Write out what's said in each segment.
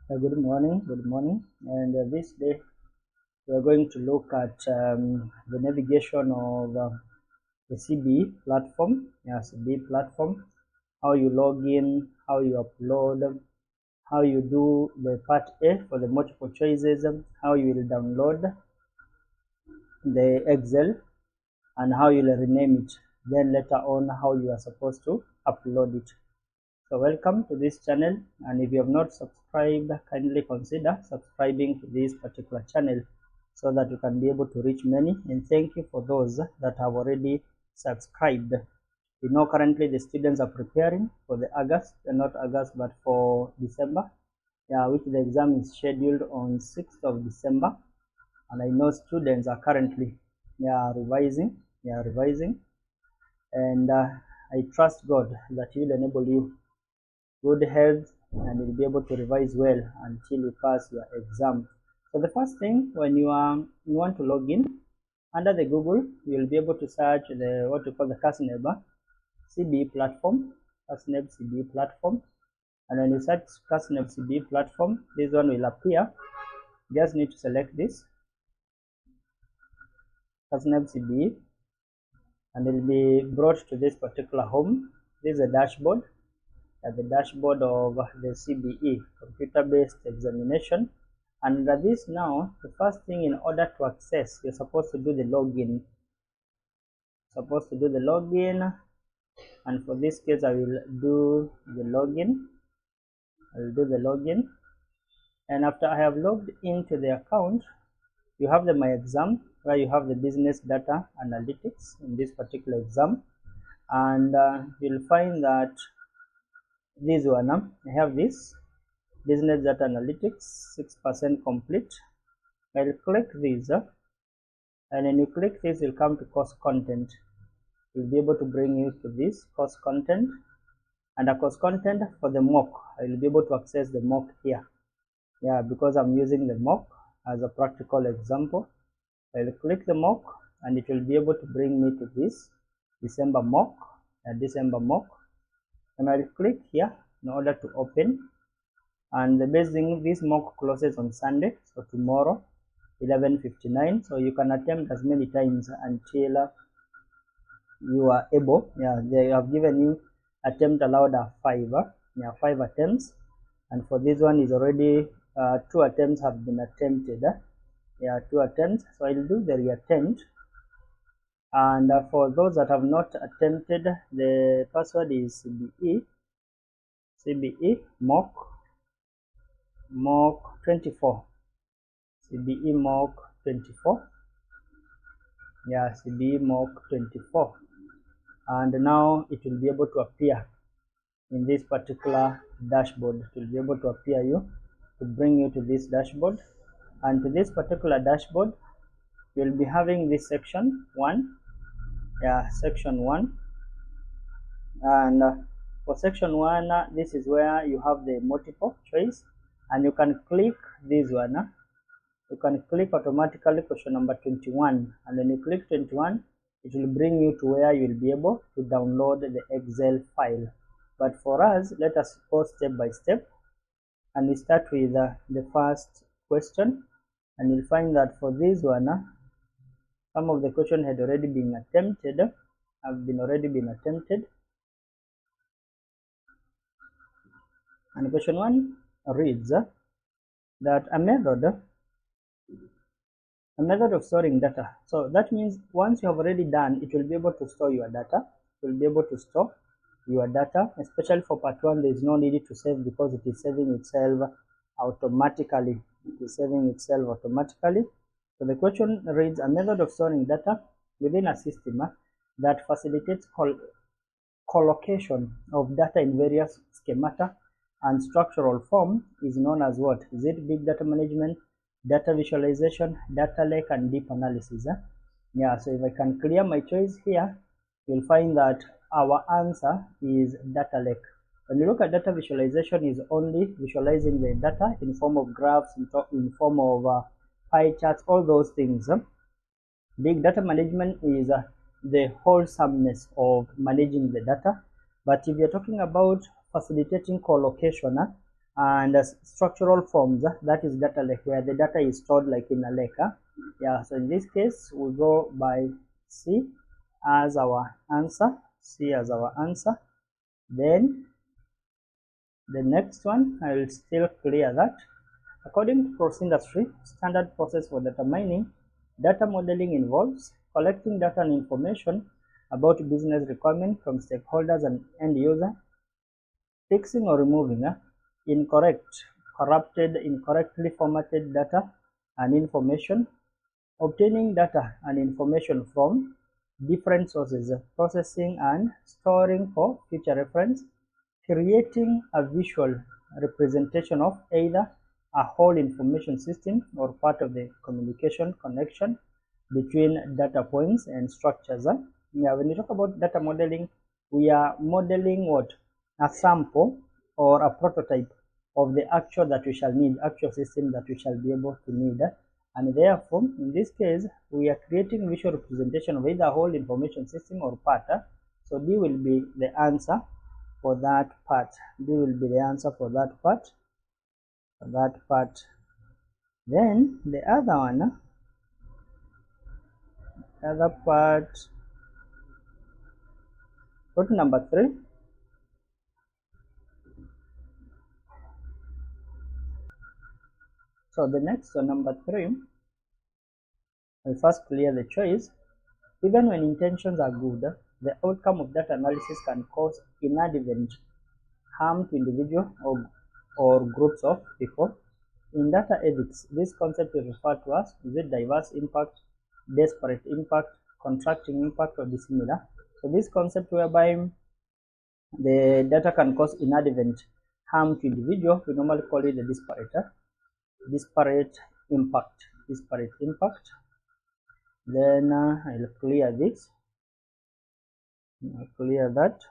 Good morning, And this day we are going to look at the navigation of the CBE platform. Yeah, CBE platform. How you log in, how you upload, how you do the part A for the multiple choices, how you will download the Excel, and how you will rename it. Then later on, how you are supposed to upload it. So welcome to this channel, and if you have not subscribed, kindly consider subscribing to this particular channel so that you can be able to reach many. And thank you for those that have already subscribed. You know, currently the students are preparing for the August, not August, but for December, which the exam is scheduled on 6th of December. And I know students are currently revising, and I trust God that He will enable you good health and you'll be able to revise well until you pass your exam. So the first thing, when you want to log in under the Google, you'll be able to search the what we call the CASNEB CBE platform, CASNEB CBE platform, and when you search CASNEB CBE platform, this one will appear. You just need to select this CASNEB CBE, and it will be brought to this particular home. This is a dashboard. At the dashboard of the CBE, computer-based examination. And under this now, the first thing, in order to access, you're supposed to do the login. And for this case, I will do the login. And after I have logged into the account, you have the My Exam, where you have the business data analytics in this particular exam. And you'll find that this one, I have this business data analytics 6% complete. I'll click this, and when you click this, you'll come to course content. You'll be able to bring you to this course content, and a course content for the mock. I'll be able to access the mock here, because I'm using the mock as a practical example. I'll click the mock, and it will be able to bring me to this December mock, and I'll click here in order to open. And the best thing, this mock closes on Sunday, so tomorrow 11:59. So you can attempt as many times until you are able. They have given you attempt allowed are 5. 5 attempts, and for this one is already 2 attempts have been attempted. 2 attempts. So I'll do the reattempt. And for those that have not attempted, the password is CBE mock 24. CBE mock 24. CBE mock 24. And now it will be able to appear in this particular dashboard. It will be able to appear to bring you to this dashboard. And to this particular dashboard, you'll be having this section 1. Section 1. And for section 1, this is where you have the multiple choice, and you can click this one. You can click automatically question number 21, and when you click 21, it will bring you to where you will be able to download the Excel file. But for us, let us go step by step, and we start with the first question. And you'll find that for this one, some of the questions had already been attempted, And question 1 reads that a method of storing data. So that means once you have already done, it will be able to store your data. Especially for part 1, there is no need to save because it is saving itself automatically. So the question reads, a method of storing data within a system that facilitates collocation of data in various schemata and structural form is known as what? Is it big data management, data visualization, data lake, and deep analysis? So if I can clear my choice here, you'll find that our answer is data lake. When you look at data visualization, is only visualizing the data in form of graphs, in form of pie charts, all those things. Big data management is the wholesomeness of managing the data. But if you're talking about facilitating collocation and structural forms, that is data lake, where the data is stored like in a lake. Yeah, so in this case we go by C as our answer. C as our answer. Then the next one, I will still clear that. According to Cross Industry standard process for data mining, data modeling involves collecting data and information about business requirements from stakeholders and end user, fixing or removing incorrect, corrupted, incorrectly formatted data and information, obtaining data and information from different sources, processing and storing for future reference, creating a visual representation of either a whole information system or part of the communication connection between data points and structures. Yeah, when you talk about data modeling, we are modeling what? A sample or a prototype of the actual that we shall need, actual system that we shall be able to need. And therefore, in this case, we are creating visual representation of either a whole information system or part. So D will be the answer for that part. D will be the answer for that part. Then the other one, other part, go to number 3. So the next one, number 3, we first clear the choice. Even when intentions are good, the outcome of data analysis can cause inadvertent harm to individual or groups of people. In data ethics, this concept is referred to as diverse impact, disparate impact, contracting impact, or dissimilar. So this concept whereby the data can cause inadvertent harm to individual, we normally call it the disparate impact. Then I'll clear this. I'll clear that.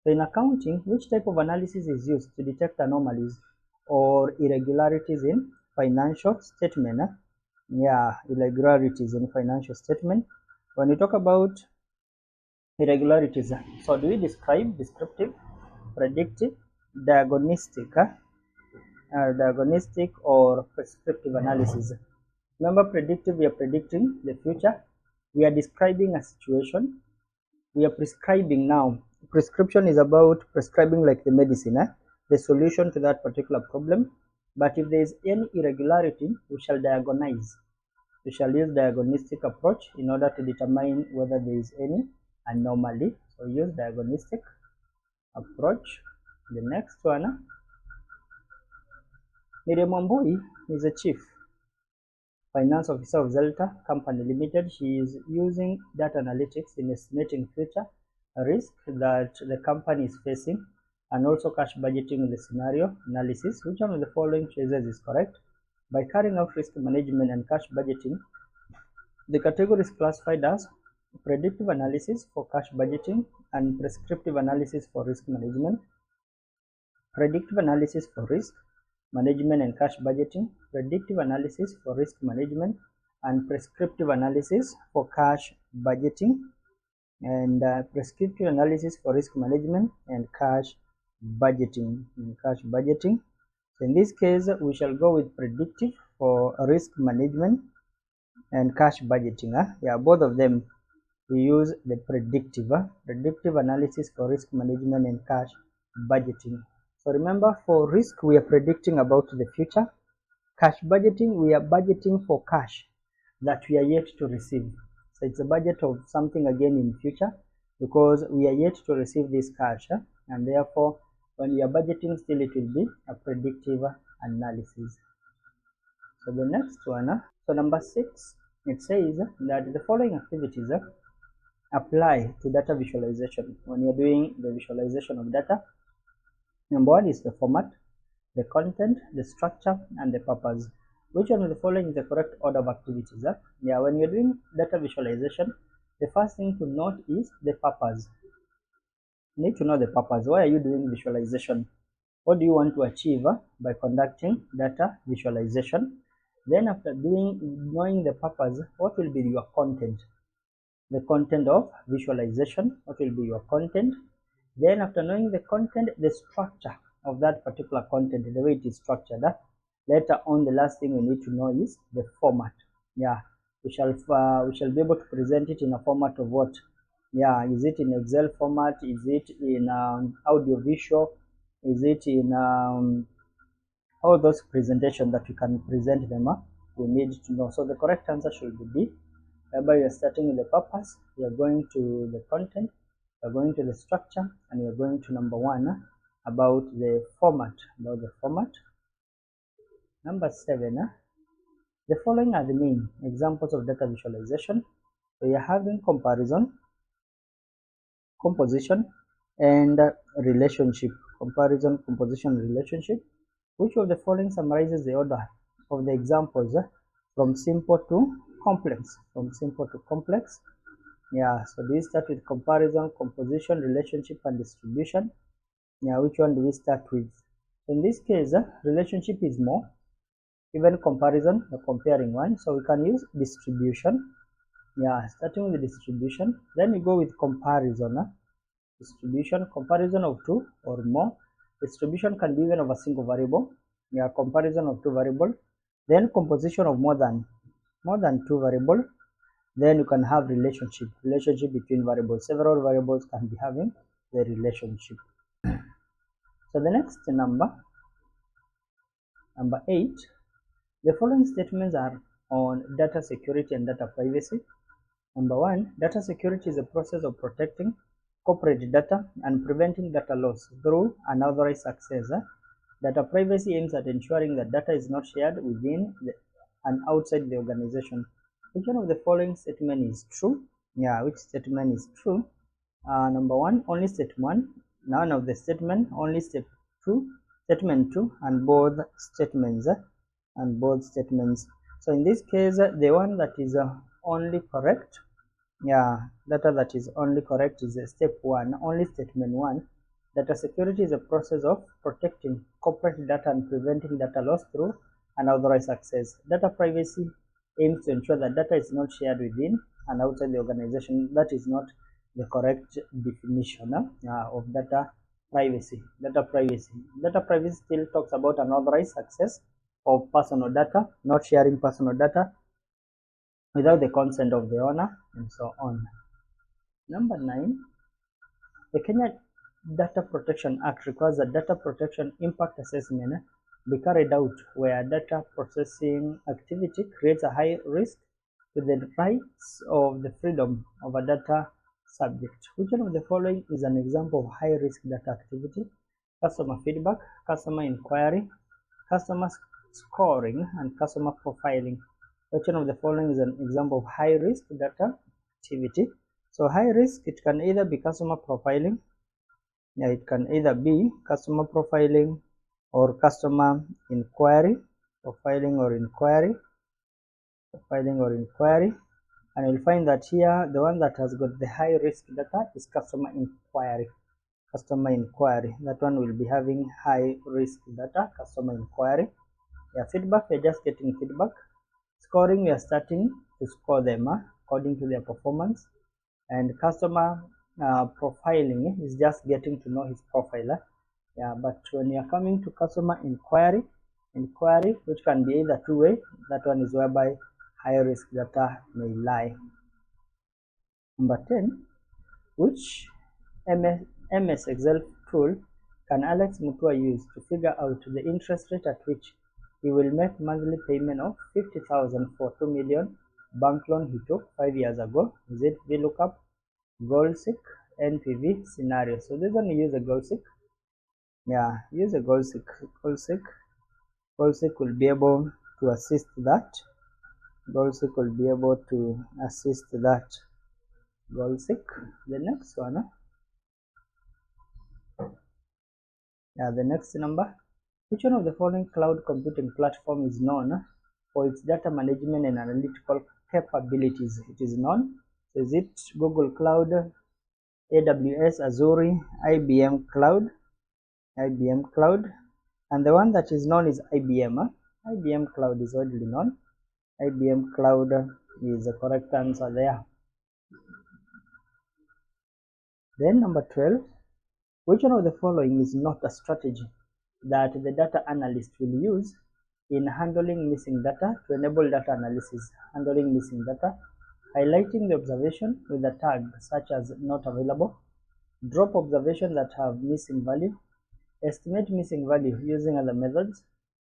So in accounting, which type of analysis is used to detect anomalies or irregularities in financial statement? Yeah, irregularities in financial statement. When you talk about irregularities, so do we describe descriptive, predictive, diagnostic, or prescriptive analysis? Remember, predictive, we are predicting the future. We are describing a situation. We are prescribing now. Prescription is about prescribing like the medicine, the solution to that particular problem. But if there is any irregularity, we shall diagnose. We shall use diagnostic approach in order to determine whether there is any anomaly. So use diagnostic approach. The next one, Miriam Wambui is a chief finance officer of Zelta Company Limited. She is using data analytics in estimating future risk that the company is facing and also cash budgeting in the scenario analysis. Which one of the following choices is correct? By carrying out risk management and cash budgeting, the category is classified as predictive analysis for cash budgeting and prescriptive analysis for risk management. Predictive analysis for risk management and cash budgeting, predictive analysis for risk management and prescriptive analysis for cash budgeting, and prescriptive analysis for risk management and cash budgeting. So in this case, we shall go with predictive for risk management and cash budgeting. Yeah, both of them we use the predictive analysis for risk management and cash budgeting. So remember, for risk we are predicting about the future. Cash budgeting, we are budgeting for cash that we are yet to receive. So it's a budget of something again in future because we are yet to receive this cash, and therefore when we are budgeting, still it will be a predictive analysis. So the next one, so number 6, it says that the following activities apply to data visualization when you're doing the visualization of data. Number 1 is the format, the content, the structure, and the purpose. Which one of the following is the correct order of activities? Yeah, when you're doing data visualization, the first thing to note is the purpose. You need to know the purpose. Why are you doing visualization? What do you want to achieve by conducting data visualization? Then after knowing the purpose, what will be your content? The content of visualization, what will be your content? Then after knowing the content, the structure. of that particular content, the way it is structured. Later on, the last thing we need to know is the format. Yeah, we shall be able to present it in a format of what? Yeah, is it in Excel format? Is it in audio visual? Is it in all those presentations that we can present them? We need to know. So the correct answer should be D, whereby you're starting with the purpose, you're going to the content, you're going to the structure, and you're going to number one about the format. Number 7, the following are the main examples of data visualization. So you're having comparison, composition, and relationship. Comparison, composition, relationship. Which of the following summarizes the order of the examples from simple to complex? From simple to complex. Yeah, so do we start with comparison, composition, relationship, and distribution? Yeah, which one do we start with? In this case, relationship is more. Even comparison, you're comparing one, so we can use distribution. Yeah, starting with the distribution, then we go with comparison. Distribution, comparison of two or more. Distribution can be even of a single variable. Yeah, comparison of two variables. Then composition of more than two variables. Then you can have relationship between variables. Several variables can be having the relationship. So the next number 8. The following statements are on data security and data privacy. Number 1, data security is a process of protecting corporate data and preventing data loss through unauthorized access. Data privacy aims at ensuring that data is not shared within and outside the organization. Which one of the following statement is true? Yeah, which statement is true? Number 1, only statement 1, none of the statement, only statement 2, and both statements. So in this case, the one that is only correct, yeah, data that is only correct is step 1, only statement 1. Data security is a process of protecting corporate data and preventing data loss through unauthorized access. Data privacy aims to ensure that data is not shared within and outside the organization. That is not the correct definition of data privacy. Data privacy still talks about unauthorized access of personal data, not sharing personal data without the consent of the owner, and so on. Number 9, the Kenya Data Protection Act requires that data protection impact assessment be carried out where data processing activity creates a high risk to the rights of the freedom of a data subject. Which one of the following is an example of high risk data activity? Customer feedback, customer inquiry, customer scoring, and customer profiling. Which one of the following is an example of high risk data activity? So high risk, it can either be customer profiling, yeah, it can either be customer profiling or customer inquiry, profiling or inquiry, and you'll find that here the one that has got the high risk data is customer inquiry. That one will be having high risk data, customer inquiry. Yeah, feedback, we're just getting feedback. Scoring, we are starting to score them according to their performance. And customer profiling is just getting to know his profile. Yeah, but when you are coming to customer inquiry, which can be either two-way, that one is whereby high risk data may lie. Number 10, which MS Excel tool can Alex Mutua use to figure out the interest rate at which he will make monthly payment of 50,000 for 2 million bank loan he took 5 years ago? Is it VLOOKUP, GoalSeek, NPV, scenario? So this one, you use a GoalSeek. Yeah, use a GoalSeek. GoalSeek will be able to assist that. GoalSeek. The next one. Yeah, the next number. Which one of the following cloud computing platform is known for its data management and analytical capabilities? It is known. So is it Google Cloud, AWS, Azure, IBM Cloud? And the one that is known is IBM. IBM Cloud is widely known. IBM Cloud is the correct answer there. Then number 12, which one of the following is not a strategy that the data analyst will use in handling missing data to enable data analysis. Handling missing data, highlighting the observation with a tag such as not available, drop observation that have missing value, estimate missing value using other methods,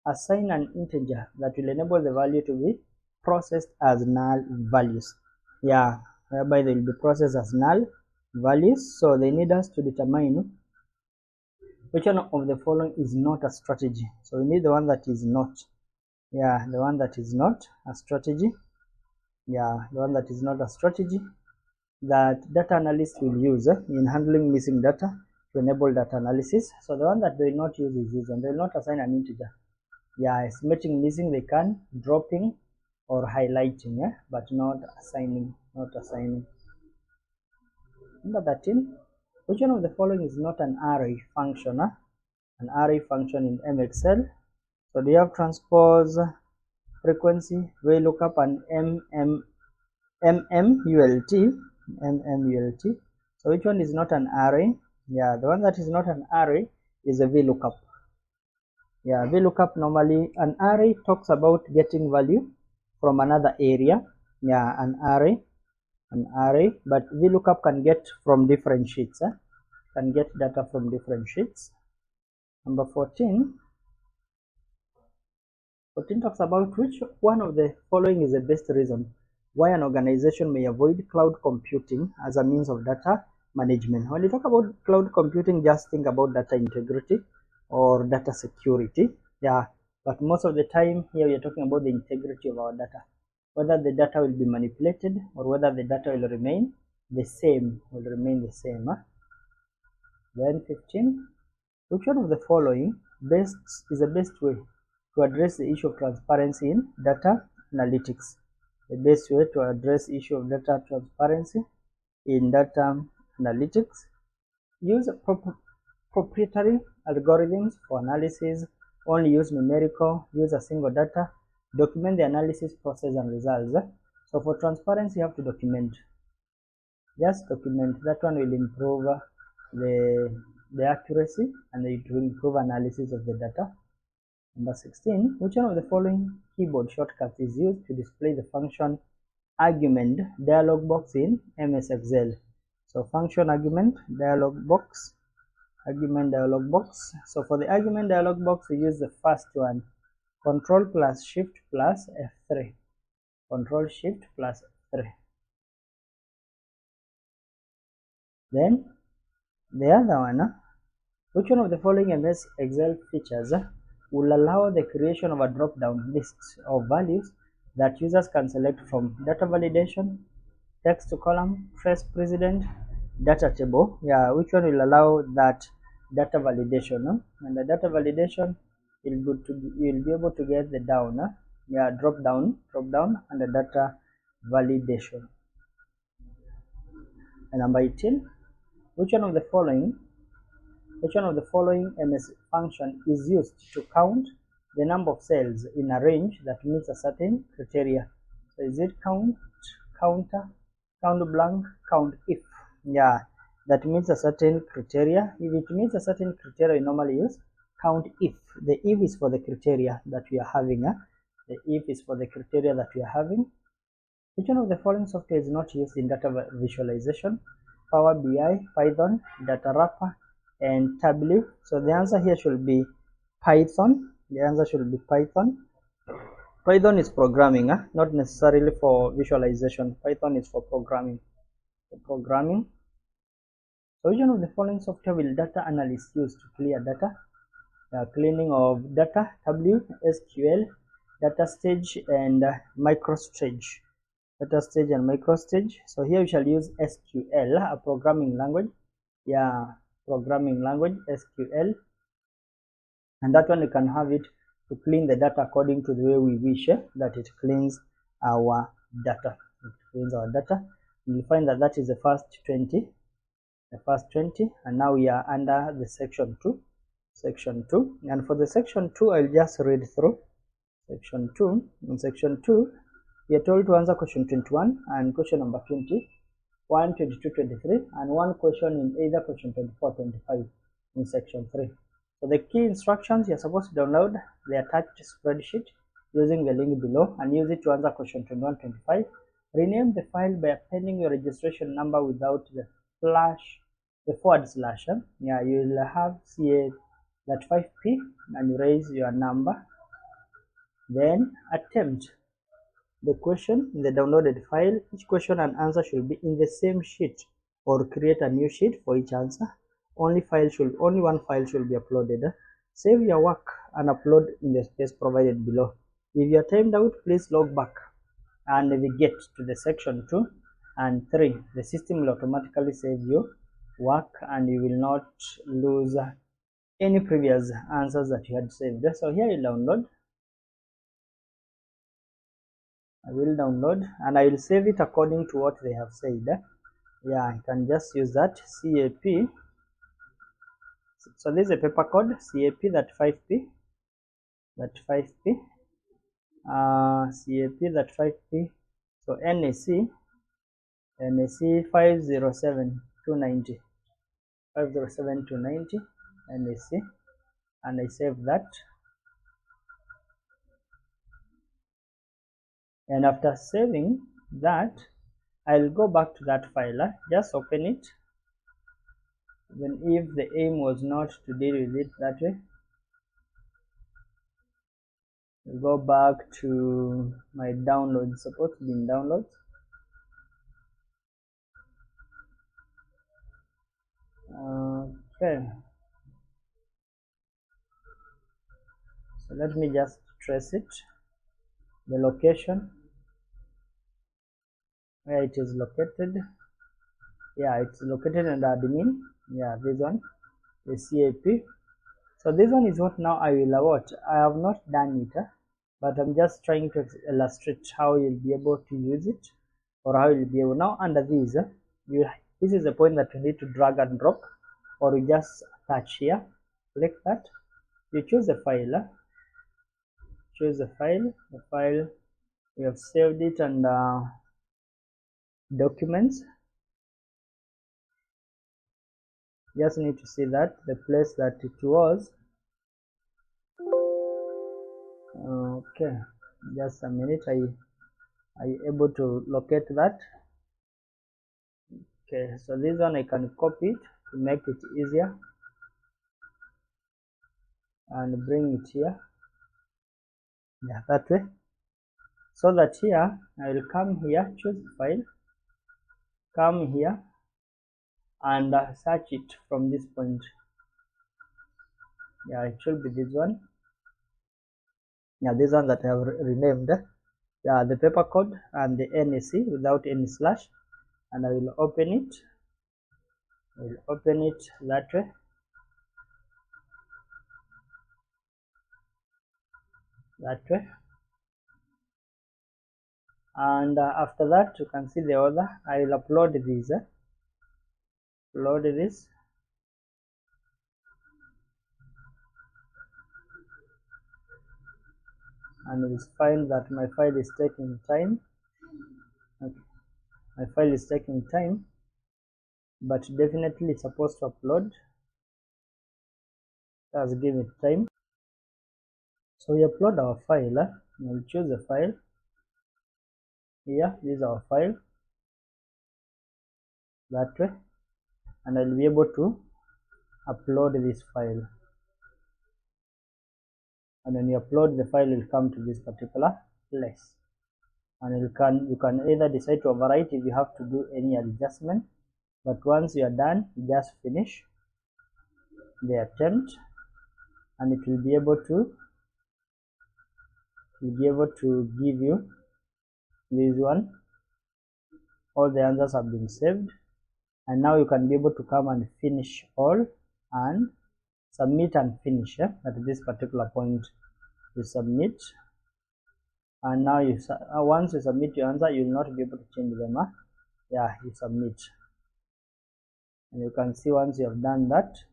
assign an integer that will enable the value to be processed as null values. Yeah, whereby they will be processed as null values. So they need us to determine which one of the following is not a strategy. So we need the one that is not. Yeah, the one that is not a strategy. Yeah, the one that is not a strategy that data analysts will use in handling missing data to enable data analysis. So the one that they will not use is this one. They will not assign an integer. Yeah, estimating missing they can, dropping or highlighting, but not assigning. Number 13, which one of the following is not an array function? An array function in MXL. So do you have transpose, frequency, VLOOKUP, and MMULT. So which one is not an array? Yeah, the one that is not an array is a VLOOKUP. Yeah, VLOOKUP normally, an array talks about getting value from another area. Yeah, an array, but VLOOKUP can get from different sheets. Can get data from different sheets. Number 14 talks about which one of the following is the best reason why an organization may avoid cloud computing as a means of data management. When you talk about cloud computing, just think about data integrity or data security. Yeah, but most of the time here we are talking about the integrity of our data, whether the data will be manipulated or whether the data will remain the same. Then 15, which one of the following is the best way to address the issue of transparency in data analytics? The best way to address the issue of data transparency in data analytics: use proprietary algorithms for analysis, only use numerical, use a single data, document the analysis process and results. So for transparency, you have to document. Just document. That one will improve the accuracy and it will improve analysis of the data. Number 16, which one of the following keyboard shortcuts is used to display the function argument dialog box in MS Excel? So function argument dialog box. So for the argument dialog box, we use the first one, Control plus Shift plus F3. Control Shift plus F3. Then the other one, which one of the following MS Excel features will allow the creation of a drop-down list of values that users can select from: data validation, text to column, trace precedent, data table. Yeah, which one will allow that data validation? And the data validation, you'll be able to get the down, drop down, and the data validation. And number 18, which one of the following MS function is used to count the number of cells in a range that meets a certain criteria? So is it count, counter, count blank, count if? Yeah, that meets a certain criteria. If it meets a certain criteria, we normally use count if. The if is for the criteria that we are having. Which one of the following software is not used in data visualization? Power BI, Python, Data Wrapper, and Tableau. So the answer here should be Python. Python is programming, not necessarily for visualization. Python is for programming. So which one of the following software will data analysts use to clear data? Cleaning of data: Tableau, SQL, DataStage, and MicroStage. So here we shall use SQL, a programming language. SQL, and that one you can have it to clean the data according to the way we wish that it cleans our data. You'll find that is the first 20, and now we are under the section 2. And for the section 2, I'll just read through section 2. In section 2, we are told to answer question 21 and question number 20, 1, 22, 23, and one question in either question 24, 25 in section 3. So the key instructions, you're supposed to download the attached spreadsheet using the link below and use it to answer question 2125. Rename the file by appending your registration number without the forward slash. Yeah, you'll have CA.5p and you raise your number. Then attempt the question in the downloaded file. Each question and answer should be in the same sheet, or create a new sheet for each answer. Only one file should be uploaded. Save your work and upload in the space provided below. If you are timed out, please log back and navigate to the section 2 and 3. The system will automatically save your work and you will not lose any previous answers that you had saved. So here you download. I will download and I will save it according to what they have said. Yeah, I can just use that CAP. So this is a paper code CAP that 5p, that 5p, CAP that 5p. So NAC 507290, 507290 NAC, and I save that. And after saving that, I'll go back to that file. Just open it. Even if the aim was not to deal with it that way, I'll go back to my downloads. Supposed to be in downloads. Okay. So let me just trace it. The location where it is located. Yeah, it's located under admin. Yeah, this one, the CAP. So this one is what now I will what I have not done it, but I'm just trying to illustrate how you'll be able to use it, or how you'll be able. Now under this, this is the point that you need to drag and drop, or you just attach here. Click that. You choose the file. Choose the file. The file, we have saved it under documents. Just need to see that the place that it was. Okay, just a minute. I able to locate that. Okay, so this one I can copy it to make it easier and bring it here. Yeah, that way. So that here I will come here, choose the file, come here and search it from this point. Yeah, it should be this one. Yeah, this one that I have renamed. Yeah, the paper code and the NAC without any slash, and I will open it. I will open it that way. That way. And after that, you can see the other. I will upload these. Upload this. And you will find that my file is taking time. Okay. My file is taking time, but definitely it's supposed to upload. Just give it time. So we upload our file. We'll choose the file. Here, this is our file. That way, and I'll be able to upload this file. And when you upload the file, will come to this particular place. And you can either decide to overwrite if you have to do any adjustment, but once you are done, you just finish the attempt and it will be able to give you this one. All the answers have been saved, and now you can be able to come and finish all and submit and finish. At this particular point you submit, and now you once you submit your answer, you will not be able to change them. Yeah, you submit, and you can see once you have done that,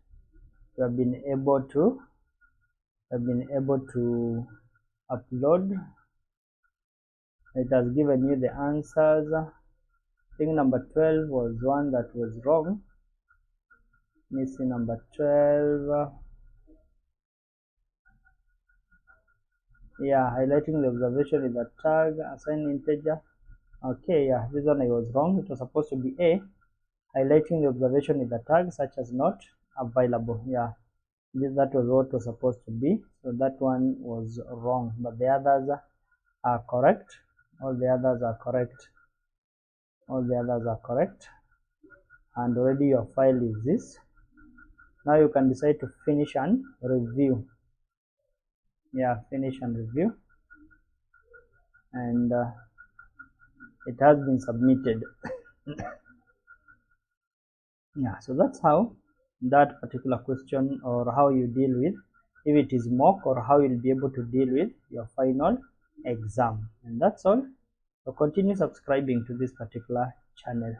you have been able to upload. It has given you the answers. I think number 12 was one that was wrong. Let me see number 12. Yeah, highlighting the observation with the tag, assign integer. Okay, yeah, this one I was wrong. It was supposed to be A. Highlighting the observation with the tag such as not available. Yeah, that was what was supposed to be. So that one was wrong, but the others are correct. All the others are correct. All the others are correct. And already your file is this. Now you can decide to finish and review. Yeah, finish and review. And it has been submitted. Yeah, so that's how that particular question, or how you deal with, if it is mock, or how you'll be able to deal with your final exam. And that's all. So continue subscribing to this particular channel.